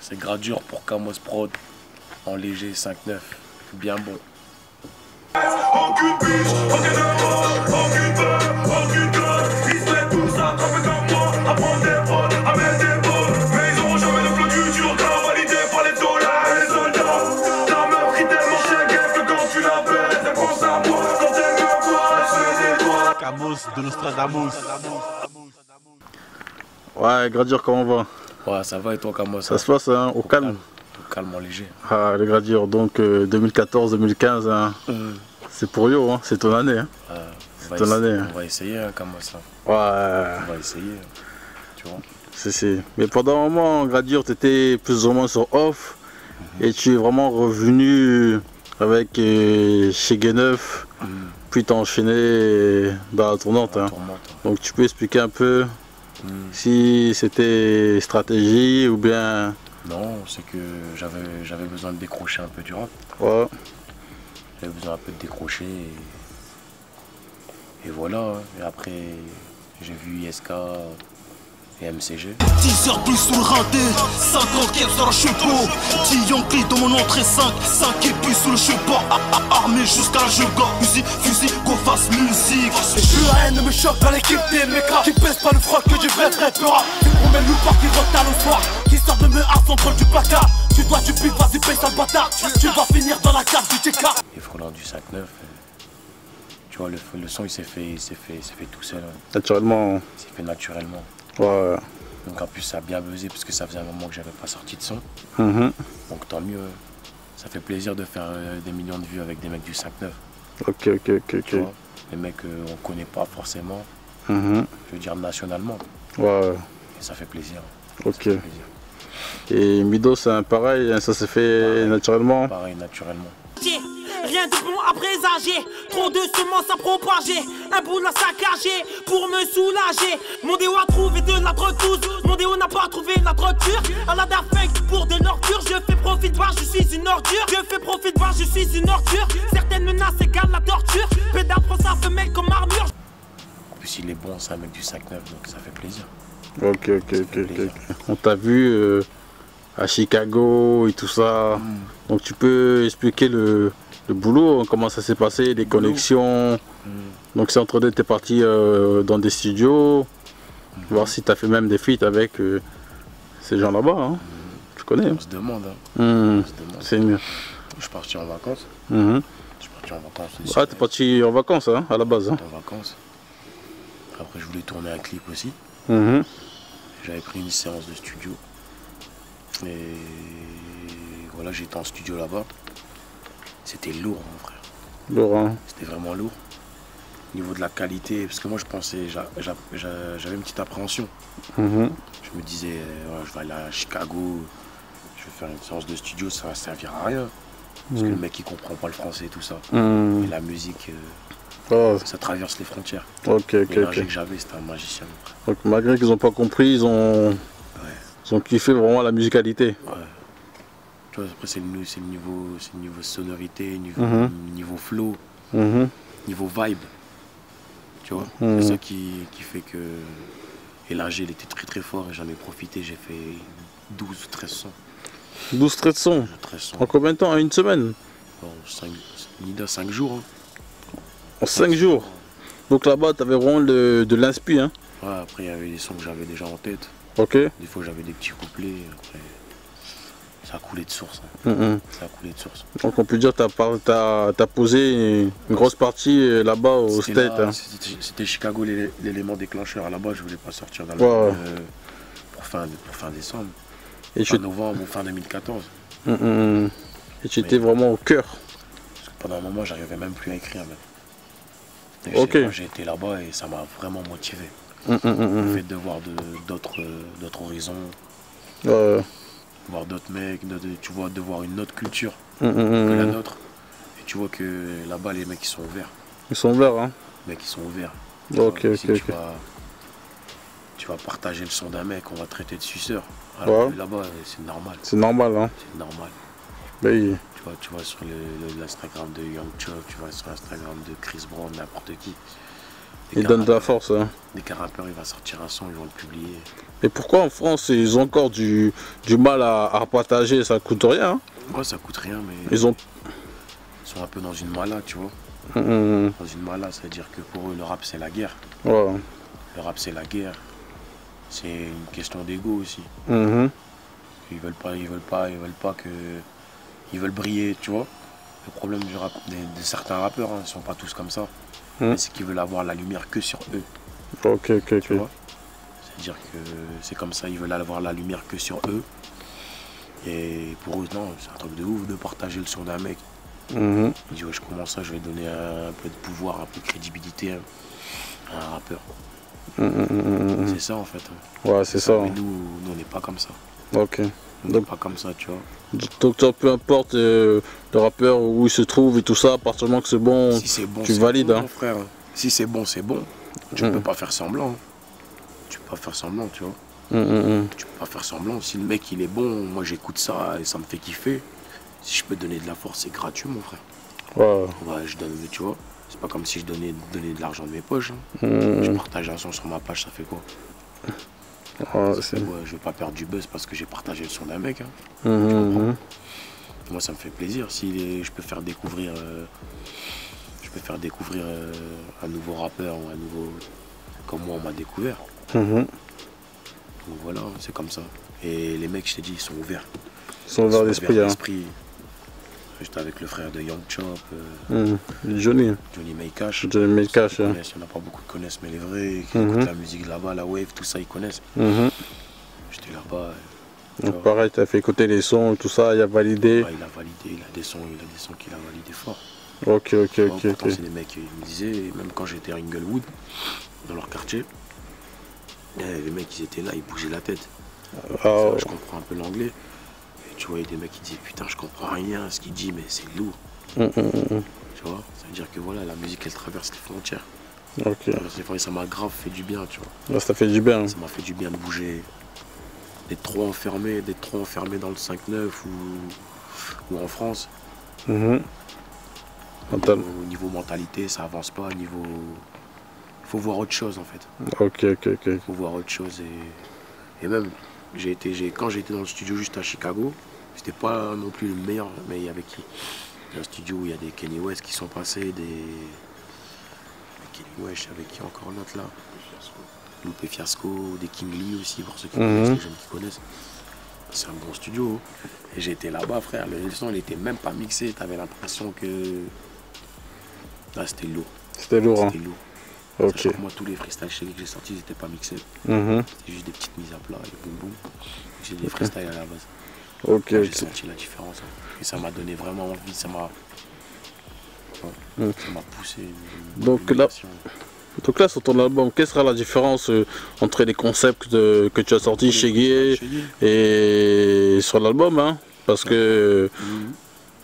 C'est Gradure pour Camos Prod. En léger 5-9. Bien bon. Camos de Nostradamus. Ouais, Gradure, comment on va? Ouais, ça va et toi, Camos? Ça se passe hein, au calme? Au calme, en léger. Ah, les Gradure, donc 2014-2015, hein, c'est pour Yo, hein, c'est ton année. Hein. C'est ton année. Hein. On va essayer, hein, Camos. Ouais. On va essayer, tu vois. Si. Mais pendant un moment, Gradure, tu étais plus ou moins sur off et tu es vraiment revenu avec chez G9, puis tu as enchaîné dans la tournante. Hein. Donc tu peux expliquer un peu si c'était stratégie ou bien... Non, c'est que j'avais besoin de décrocher un peu du rap. Ouais. J'avais besoin un peu de décrocher et voilà. Hein. Et après, j'ai vu ISK et MCG. 10 heures plus sous le rinté, 50 keps dans le chepeau. 10 Yankee dans mon entrée 5 et plus sous le chepeau. Armé jusqu'à la jeuga. Fusil, qu'on fasse musique. Je haine me choque dans l'équipe des mécas qui pèsent pas le froc que du vrai rappeur. Tu promènes le parc qui rote le soir, qui sort de me harce entre du placard. Tu dois du pic, vas-y paye sale bâtard. Tu vas finir dans la cave du TK. Les frelons du 5-9, tu vois, le son il s'est fait tout seul. Hein. Naturellement. Il s'est fait naturellement. Ouais. Donc en plus ça a bien buzzé parce que ça faisait un moment que j'avais pas sorti de son. Donc tant mieux. Ça fait plaisir de faire des millions de vues avec des mecs du 5-9. Ok. Tu vois, les mecs on connaît pas forcément. Je veux dire nationalement. Ouais. Et ça fait plaisir. Ok. Ça fait plaisir. Et Mido c'est pareil, ça s'est fait naturellement. Pareil, naturellement. Rien de bon à présager, trop de semences à propager, un boulot à saccager pour me soulager. Mon déo a trouvé de la drogue douce, mon déo n'a pas trouvé la drogue dure. À la dafec pour des ordures, je fais profit de voir, je suis une ordure. Je fais profit de voir, je suis une ordure. Certaines menaces égalent la torture, pédale prend sa femelle comme armure. En plus il est bon, c'est un mec du 5-9 donc ça fait plaisir. Ok. On t'a vu à Chicago et tout ça, donc tu peux expliquer le boulot, comment ça s'est passé, les connexions. Donc c'est entre deux, tu es parti dans des studios, voir si tu as fait même des feats avec ces gens là-bas. Hein. Tu connais. On se demande. Hein. C'est mieux. Je suis parti en vacances. Ah, t'es parti en vacances hein, à la base. Hein. En vacances. Après je voulais tourner un clip aussi. J'avais pris une séance de studio. Et voilà, j'étais en studio là-bas. C'était lourd, mon frère. Lourd, hein. C'était vraiment lourd. Au niveau de la qualité, parce que moi je pensais, j'avais une petite appréhension. Je me disais, ouais, je vais aller à Chicago, je vais faire une séance de studio, ça va servir à rien. Parce que le mec il comprend pas le français et tout ça. Et la musique, ça traverse les frontières. L'énergie que j'avais, c'était un magicien. Donc malgré qu'ils n'ont pas compris, ils ont kiffé vraiment la musicalité. Ouais. Tu vois, après c'est le niveau sonorité, niveau flow, niveau vibe. Tu vois, c'est ça qui fait que... Et là, il était très fort et j'en ai profité, j'ai fait 12 ou 13 sons. 12 13 sons. En combien de temps? En une semaine? En 5 jours. Hein. En 5 jours. Donc là-bas, tu avais vraiment de l'inspi. Hein. Ouais, après, il y avait des sons que j'avais déjà en tête. Ok. Des fois, j'avais des petits couplets. Après, ça a coulé de source. Hein. Ça a coulé de source. Donc on peut dire que tu as posé une grosse partie là-bas au State. Hein. C'était Chicago l'élément déclencheur. Là-bas, je voulais pas sortir dans le pour fin décembre. Et fin novembre ou fin 2014. Et tu étais vraiment au cœur. Parce que pendant un moment, j'arrivais même plus à écrire. Même. J'ai été là-bas et ça m'a vraiment motivé. Le fait de voir d'autres horizons, voir d'autres mecs, tu vois, de voir une autre culture que la nôtre. Et tu vois que là-bas, les mecs ils sont ouverts. Ils sont ouverts, hein? Les mecs ils sont ouverts. Tu vas partager le son d'un mec, on va traiter de suceur. Alors là-bas, c'est normal. C'est normal, hein? C'est normal. Oui. Tu vois sur l'Instagram de Young Chop, tu vois sur l'Instagram de Chris Brown, n'importe qui. Il donne de la force. Hein. Dès qu'un rappeur il va sortir un son, ils vont le publier. Et pourquoi en France ils ont encore du mal à partager? Ça coûte rien. Hein? Ouais, ça coûte rien, mais ils sont un peu dans une mala, tu vois. Dans une mala, ça veut dire que pour eux, le rap c'est la guerre. Ouais. Le rap c'est la guerre. C'est une question d'ego aussi. Ils veulent pas que. Ils veulent briller, tu vois. Le problème du rap, de certains rappeurs, hein, ils sont pas tous comme ça. Mais c'est qu'ils veulent avoir la lumière que sur eux. Ok. Tu vois. C'est-à-dire que c'est comme ça, ils veulent avoir la lumière que sur eux. Et pour eux, non, c'est un truc de ouf de partager le son d'un mec. Il dit, ouais, je commence ça, je vais donner un peu de pouvoir, un peu de crédibilité à un rappeur. C'est ça en fait. Ouais, c'est ça. Mais nous, on n'est pas comme ça. Ok. On n'est pas comme ça, tu vois. Donc peu importe le rappeur où il se trouve et tout ça, à partir du moment que c'est bon, si c'est bon, tu valides. Bon, hein. Mon frère. Si c'est bon, c'est bon. Tu ne peux pas faire semblant. Tu peux pas faire semblant, tu vois. Tu peux pas faire semblant. Si le mec il est bon, moi j'écoute ça et ça me fait kiffer. Si je peux donner de la force, c'est gratuit, mon frère. Ouais, je donne, tu vois. C'est pas comme si je donnais de l'argent de mes poches. Hein. Je partage un son sur ma page, ça fait quoi? Ouais, je vais pas perdre du buzz parce que j'ai partagé le son d'un mec. Hein. Moi, ça me fait plaisir. Si je peux faire découvrir, un nouveau rappeur ou un nouveau comme moi, on m'a découvert. Donc voilà, c'est comme ça. Et les mecs, je t'ai dit, ils sont ouverts. Ils sont ouverts d'esprit. Hein. J'étais avec le frère de Young Chop. Johnny Maycash. Johnny Maycash. Il n'y en a pas beaucoup qui connaissent, mais les vrais, qui écoutent la musique là-bas, la wave, tout ça, ils connaissent. J'étais là-bas. Donc pareil, tu as fait écouter les sons, tout ça, il a validé. Ouais, il a validé, il a des sons qu'il a validé fort. Ok. C'est des mecs qui me disaient, même quand j'étais à Inglewood, dans leur quartier, les mecs ils étaient là, ils bougeaient la tête. Je comprends un peu l'anglais. Et tu vois, il y a des mecs qui disaient putain, je comprends rien à ce qu'il dit, mais c'est lourd. Tu vois, ça veut dire que voilà, la musique elle traverse les frontières. Ça m'a grave fait du bien, tu vois. Là, ça fait du bien. Ça m'a fait du bien de bouger, d'être trop enfermé dans le 5-9 ou en France. Au niveau mentalité, ça avance pas. Il faut voir autre chose en fait. Il faut voir autre chose et même quand j'ai été dans le studio juste à Chicago, c'était pas non plus le meilleur, mais il y avait qui? Il y a un studio où il y a des Kanye West qui sont passés, des Kanye West, avec qui encore l'autre là, Lupe Fiasco, des King Lee aussi pour ceux qui connaissent, les jeunes qui connaissent. C'est un bon studio. Et j'ai été là-bas, frère. Le son il était même pas mixé. T'avais l'impression que là c'était lourd. C'était lourd. C'était lourd. Ok. Moi, tous les freestyles chez que j'ai sortis, ils n'étaient pas mixés. C'était juste des petites mises à plat et boum boum. J'ai des freestyles à la base. J'ai senti la différence. Hein. Et ça m'a donné vraiment envie. Ça m'a poussé. Donc là, sur ton album, quelle sera la différence entre les concepts que tu as sortis chez Guy et sur l'album, hein? Parce que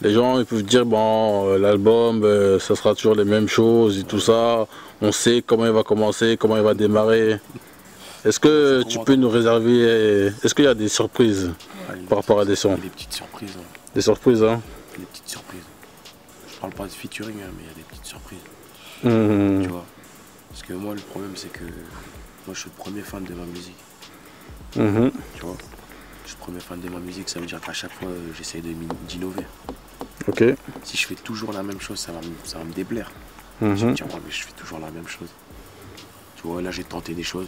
les gens ils peuvent dire bon, l'album, ça sera toujours les mêmes choses et tout ça. On sait comment il va commencer, comment il va démarrer. Est-ce que tu peux nous réserver, est-ce qu'il y a des surprises par rapport à des sons? Des petites surprises. Hein. Des surprises, hein? Des petites surprises. Je parle pas de featuring, hein, mais il y a des petites surprises. Tu vois? Parce que moi, le problème, c'est que moi, je suis le premier fan de ma musique. Tu vois? Je suis le premier fan de ma musique, ça veut dire qu'à chaque fois, j'essaye d'innover. Ok. Si je fais toujours la même chose, ça va me déplaire. Je vais me dire, ouais, mais je fais toujours la même chose. Tu vois, là, j'ai tenté des choses.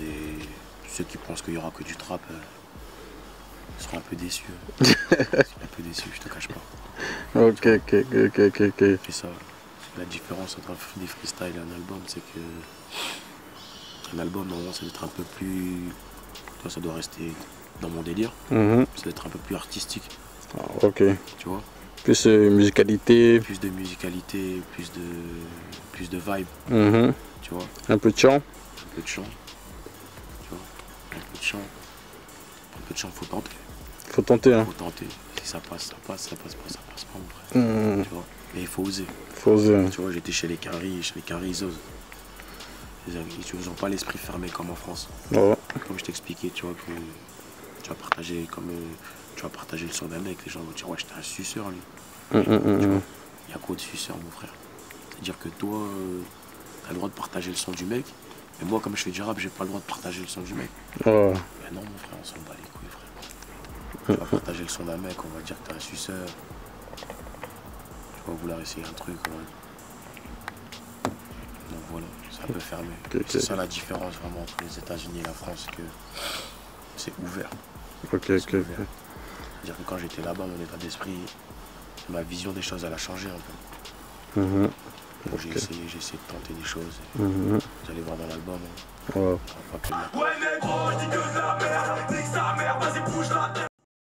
Et ceux qui pensent qu'il n'y aura que du trap seront un peu déçus. Ils seront un peu déçus, je te cache pas. Ok. C'est ça. La différence entre des freestyles et un album, c'est que un album, normalement, ça doit être un peu plus... Toi, ça doit rester dans mon délire. Ça doit être un peu plus artistique. Ok. Tu vois? Plus musicalité. Plus de musicalité, plus de vibe. Tu vois? Un peu de chant. Un peu de chant. Tu vois? Un peu de chant, faut tenter. Faut tenter, hein. Faut tenter. Si ça passe, ça passe pas, mon frère. Tu vois? Mais il faut oser. Tu vois, j'étais chez les Quinry, ils osent. Ils n'ont pas l'esprit fermé comme en France. Comme je t'expliquais, tu vois, que tu vas partager le son d'un mec, les gens vont dire ouais, j'étais un suceur lui. Tu vois, il y a quoi de suceur, mon frère? C'est-à-dire que toi, t'as le droit de partager le son du mec, mais moi, comme je fais du rap, j'ai pas le droit de partager le son du mec. Ouais. Mais non, mon frère, on s'en bat les couilles, frère. Tu vas partager le son d'un mec, on va dire que t'es un suceur. Tu vas vouloir essayer un truc, ouais. Donc voilà, c'est un peu fermé. C'est ça la différence vraiment entre les États-Unis et la France, que c'est ouvert. Ok. C'est-à-dire que quand j'étais là-bas, mon état d'esprit, ma vision des choses, elle a changé un peu. Donc j'ai essayé de tenter des choses. Vous allez voir dans l'album. Ouais. Pas que de la... Ouais négro, je dis que de la merde, nique sa mère, vas-y bouge la tête.